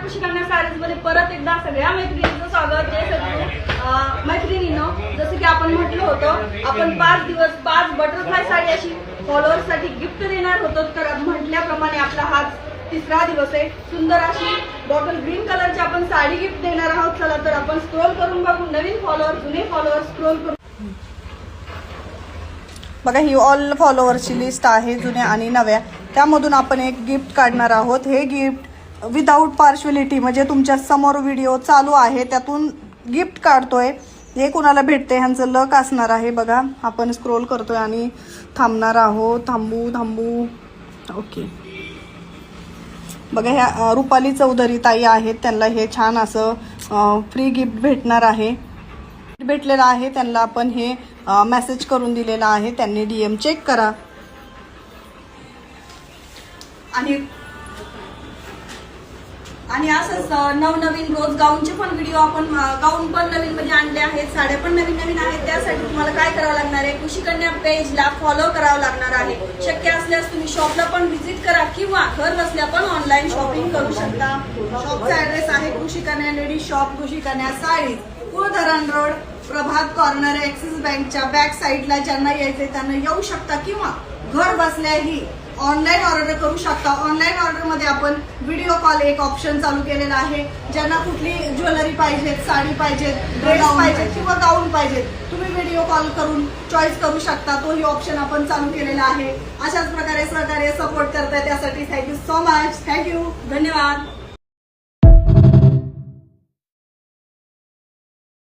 खुशी कन्या साडीज मध्ये परत एकदा सगळ्या मैत्रिणींचं स्वागत. जय सद्गुरू. मैत्रिणींनो, जसं की आपण म्हटलं होतं आपण 5 दिवस 5 बटरफ्लाय साडी अशी फॉलोअर्स साठी गिफ्ट देणार होतो. तर म्हटल्याप्रमाणे आपला हा तिसरा दिवस आहे. सुंदर अशी बॉटल ग्रीन कलरची आपण साडी गिफ्ट देणार आहोत. चला तर आपण स्क्रोल करून बघू. नवीन फॉलोअर जुने फॉलोअर स्क्रोल करून बघा. ही ऑल फॉलोअर्सची लिस्ट आहे, जुन्या आणि नव्या. त्यामधून आपण एक गिफ्ट काढणार आहोत. हे गिफ्ट विदाऊट पार्शलिटी, म्हणजे तुमच्या समोर व्हिडिओ चालू आहे त्यातून गिफ्ट काढतोय. हे कुणाला भेटते ह्यांचं लक असणार आहे. बघा, आपण स्क्रोल करतोय आणि थांबणार आहोत. थांबू. ओके. बघा, ह्या रुपाली चौधरी ताई आहेत. त्यांना हे छान असं फ्री गिफ्ट भेटणार आहे. भेटलेलं आहे त्यांना. आपण हे मेसेज करून दिलेला आहे. त्यांनी DM चेक करा. आणि असंच नवनवीन रोज गाऊनचे पण व्हिडिओ आपण गाऊन पण नवीन म्हणजे आणले आहेत, साड्या पण नवीन आहेत. त्यासाठी तुम्हाला काय करावं लागणार आहे, खुशी कन्या पेजला फॉलो करावं लागणार आहे. शक्य असल्यास तुम्ही शॉपला पण व्हिजिट करा किंवा घर बसल्या पण ऑनलाईन शॉपिंग करू शकता. शॉपचा ऍड्रेस आहे खुशी कन्या लेडीज शॉप, खुशी कन्या साडी, कुळधरण रोड, प्रभात कॉर्नर, ऍक्सिस बँकच्या बॅक साईडला. ज्यांना यायचंय त्यांना येऊ शकता किंवा घर बसल्याही ऑनलाईन ऑर्डर करू शकता. ऑनलाईन ऑर्डर मध्ये आपण व्हिडिओ कॉल एक ऑप्शन चालू केलेला आहे. ज्यांना कुठली ज्वेलरी पाहिजे, साडी पाहिजे, ड्रेस पाहिजे किंवा गाऊन पाहिजे, तुम्ही व्हिडिओ कॉल करून चॉईस करू शकता. तोही ऑप्शन आपण चालू केलेला आहे. अशाच प्रकारे सहकार्य सपोर्ट करताय त्यासाठी थँक्यू सो मच. थँक्यू. धन्यवाद.